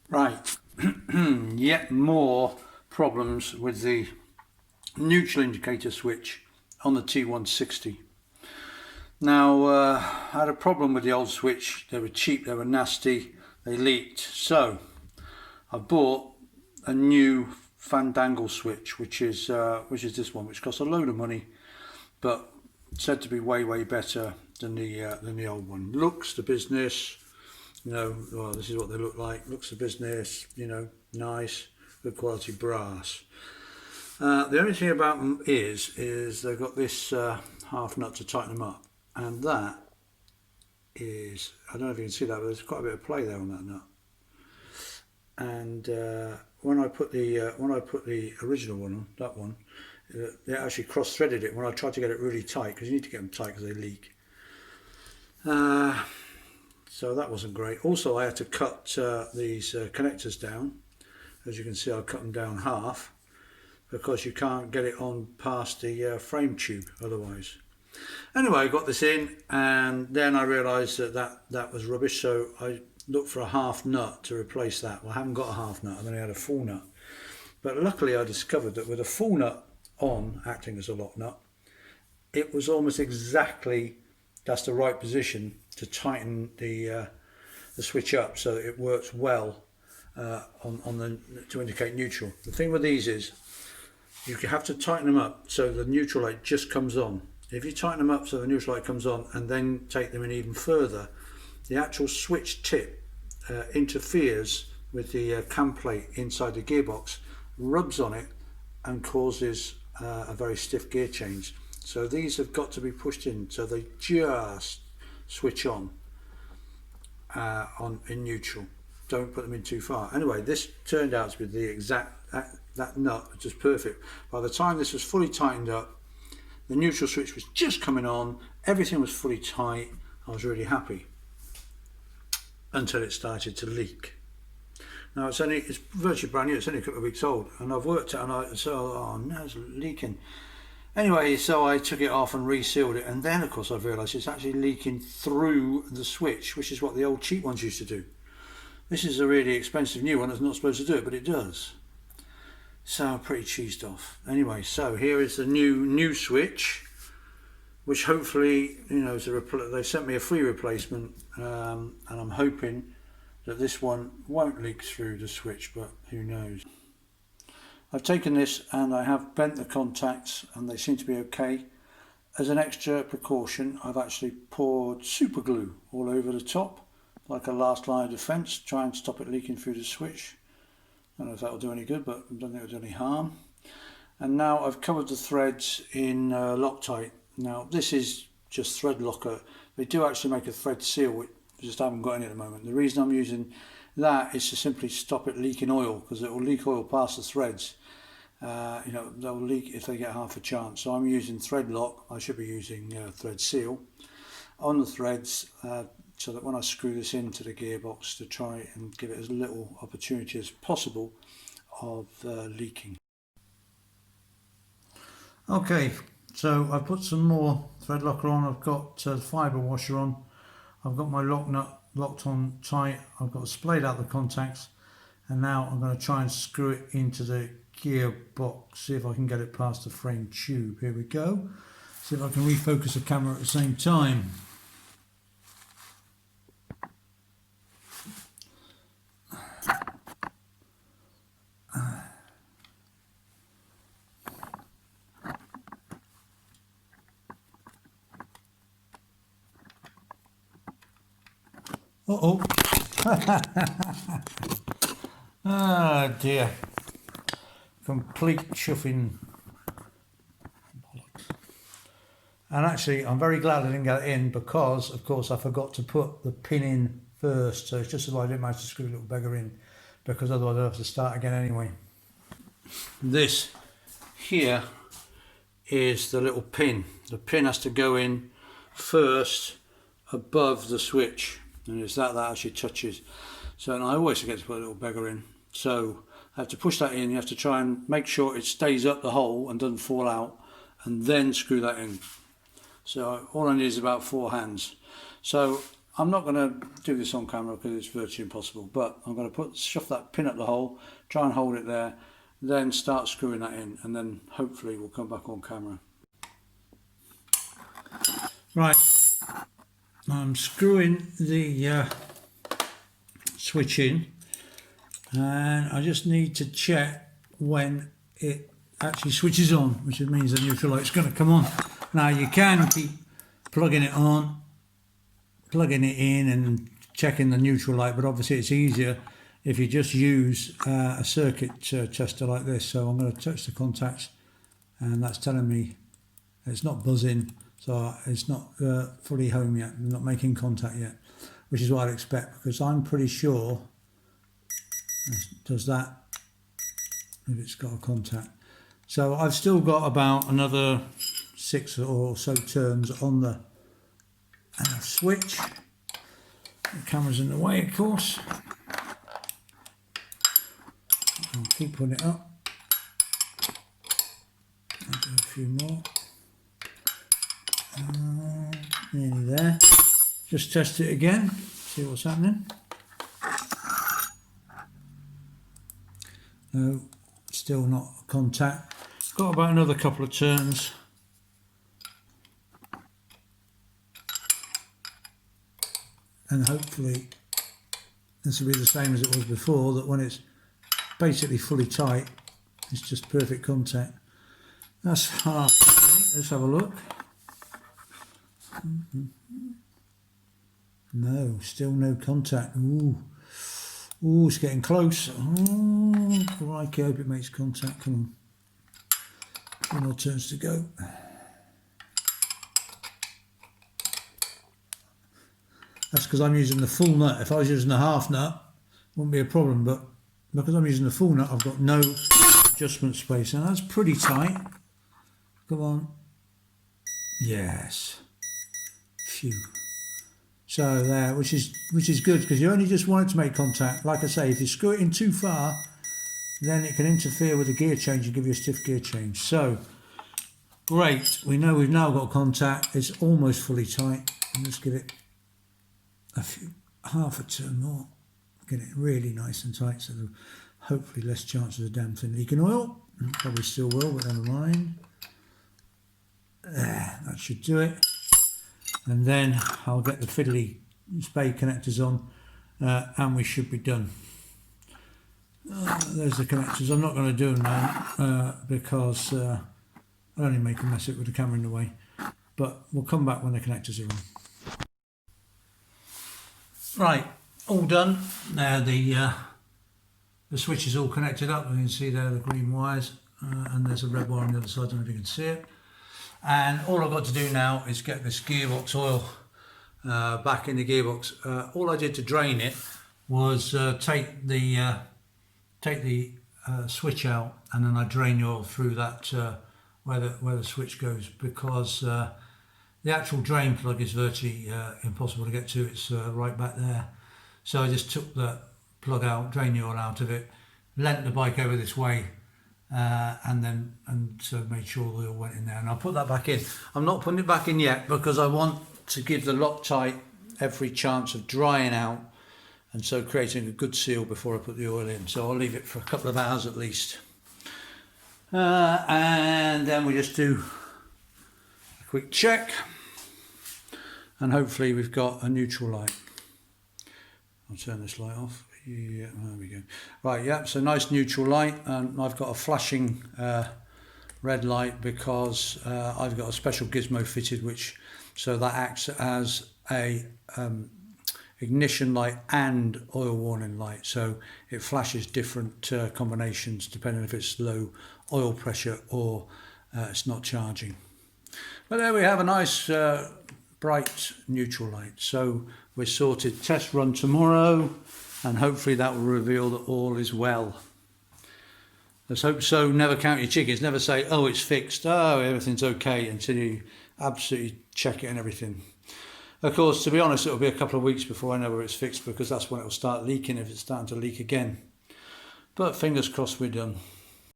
Right, yet more problems with the neutral indicator switch on the T160. Now, I had a problem with the old switch. They were cheap, they were nasty, they leaked. So I bought a new Fandangle switch, which is this one, which costs a load of money, but said to be way better than the old one. Looks the business, you know. Well, this is what they look like. Looks the business, you know, nice, good quality brass. The only thing about them is they've got this half nut to tighten them up, and that is, I don't know if you can see that, but there's quite a bit of play there on that nut. And when I put the original one on, that one, they actually cross-threaded it when I tried to get it really tight, because you need to get them tight because they leak. So that wasn't great. Also, I had to cut these connectors down. As you can see, I cut them down half, because you can't get it on past the frame tube otherwise. Anyway, I got this in, and then I realised that was rubbish, so I looked for a half nut to replace that. Well, I haven't got a half nut, I've only had a full nut. But luckily I discovered that with a full nut on, acting as a lock nut, it was almost exactly, that's the right position to tighten the switch up so that it works well to indicate neutral. The thing with these is you have to tighten them up so the neutral light just comes on. If you tighten them up so the neutral light comes on and then take them in even further, the actual switch tip interferes with the cam plate inside the gearbox, rubs on it and causes a very stiff gear change. So these have got to be pushed in so they just switch on in neutral. Don't put them in too far. Anyway, this turned out to be the exact, that nut was just perfect. By the time this was fully tightened up, the neutral switch was just coming on, everything was fully tight. I was really happy until it started to leak. Now it's virtually brand new, it's only a couple of weeks old, and I've worked it, and oh no, it's leaking. Anyway, so I took it off and resealed it, and then of course I've realised it's actually leaking through the switch, which is what the old cheap ones used to do. This is a really expensive new one that's not supposed to do it, but it does. So I'm pretty cheesed off. Anyway, so here is the new switch, which hopefully, you know, they sent me a free replacement, and I'm hoping that this one won't leak through the switch, but who knows. I've taken this and I have bent the contacts and they seem to be okay. As an extra precaution, I've actually poured super glue all over the top, like a last line of defence, try and stop it leaking through the switch. I don't know if that will do any good, but I don't think it will do any harm. And now I've covered the threads in Loctite. Now this is just thread locker. They do actually make a thread seal, which I just haven't got any at the moment. The reason I'm using that is to simply stop it leaking oil, because it will leak oil past the threads. You know, they'll leak if they get half a chance. So I'm using thread lock. I should be using thread seal on the threads, so that when I screw this into the gearbox, to try and give it as little opportunity as possible of leaking. Okay, so I've put some more thread locker on. I've got the fibre washer on. I've got my lock nut locked on tight. I've got splayed out the contacts, and now I'm going to try and screw it into the gearbox, see if I can get it past the frame tube. Here we go. See if I can refocus the camera at the same time. Uh-oh. Ah dear. Complete chuffing bollocks. And actually I'm very glad I didn't get it in, because of course I forgot to put the pin in first, so it's just as well I didn't manage to screw the little beggar in, because otherwise I'd have to start again anyway. This here is the little pin. The pin has to go in first above the switch, and it's that actually touches. So, and I always forget to put a little beggar in, so I have to push that in. You have to try and make sure it stays up the hole and doesn't fall out, and then screw that in. So all I need is about 4 hands. So I'm not going to do this on camera because it's virtually impossible, but I'm going to shove that pin up the hole, try and hold it there, then start screwing that in, and then hopefully we'll come back on camera. Right, I'm screwing the switch in, and I just need to check when it actually switches on, which means the neutral light's going to come on. Now you can keep plugging it on, plugging it in and checking the neutral light, but obviously it's easier if you just use a circuit tester like this. So I'm going to touch the contacts, and that's telling me it's not buzzing, so it's not fully home yet, I'm not making contact yet, which is what I'd expect, because I'm pretty sure it does that if it's got a contact. So I've still got about another 6 or so turns on the switch. The camera's in the way, of course. I'll keep putting it up. I'll do a few more. Nearly there. Just test it again, see what's happening. No, still not contact. Got about another couple of turns. And hopefully this will be the same as it was before, that when it's basically fully tight, it's just perfect contact. That's half. Okay, let's have a look. No, still no contact. Ooh, it's getting close. Oh, crikey, I hope it makes contact. Come on. 2 more turns to go. That's because I'm using the full nut. If I was using the half nut, it wouldn't be a problem, but because I'm using the full nut, I've got no adjustment space. And that's pretty tight. Come on. Yes. Phew. So there, which is good, because you only just want it to make contact. Like I say, if you screw it in too far, then it can interfere with the gear change and give you a stiff gear change. So, great. We know we've now got contact. It's almost fully tight. And let's give it half a turn more, get it really nice and tight, so there's hopefully less chance of the damn thing leaking oil. Probably still will, but never mind. There, that should do it. And then I'll get the fiddly spade connectors on, and we should be done. There's the connectors. I'm not going to do them now because I'll only make a mess of it with the camera in the way, but we'll come back when the connectors are on. Right, all done. Now the switch is all connected up. You can see there the green wires, and there's a red wire on the other side. I don't know if you can see it. And all I've got to do now is get this gearbox oil back in the gearbox. All I did to drain it was take the switch out, and then I drain the oil through that where the switch goes, because the actual drain plug is virtually impossible to get to. It's right back there. So I just took the plug out, drained the oil out of it, leant the bike over this way, and so made sure the oil went in there. And I'll put that back in. I'm not putting it back in yet because I want to give the Loctite every chance of drying out, and so creating a good seal before I put the oil in. So I'll leave it for a couple of hours at least. And then we just do quick check, and hopefully we've got a neutral light. I'll turn this light off. Yeah, there we go. Right, yeah, so nice neutral light, and I've got a flashing red light because I've got a special gizmo fitted, so that acts as a ignition light and oil warning light, so it flashes different combinations depending if it's low oil pressure or it's not charging. But there we have a nice bright neutral light. So we're sorted. Test run tomorrow, and hopefully that will reveal that all is well. Let's hope so. Never count your chickens. Never say, oh, it's fixed, oh, everything's okay, until you absolutely check it and everything. Of course, to be honest, it'll be a couple of weeks before I know whether it's fixed, because that's when it'll start leaking, if it's starting to leak again. But fingers crossed we're done.